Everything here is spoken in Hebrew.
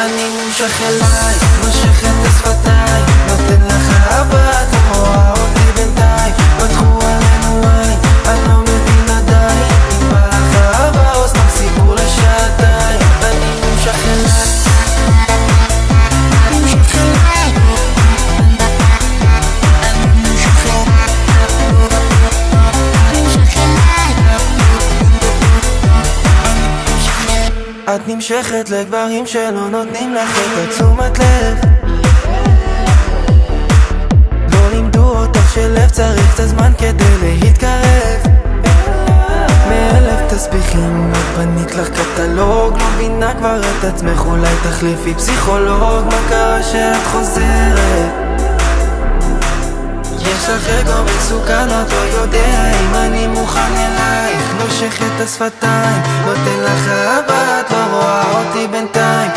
אני נמשך אלייך, נושך את השפתיים, נותן לך אהבה, את לא רואה אותי בינתיים. פתחו עלינו עין, אני לא מבין עדיין אם בא לך אהבה או סתם סיפור לשעתיים. אני נמשך אלייך, את נמשכת לגברים שלא נותנים לך את תשומת לב. לא לימדו אותך שלב צריך את הזמן כדי להתקרב. מאלף תסביכים את בנית לך קטלוג, לא מבינה כבר את עצמך, אולי תחליפי פסיכולוג. מה קרה שאת חוזרת? יש לך אגו מסוכן, עוד לא יודע אם אני מוכן אלייך. נושך את השפתיים, נותן לך אהבה, את לא רואה אותי בינתיים.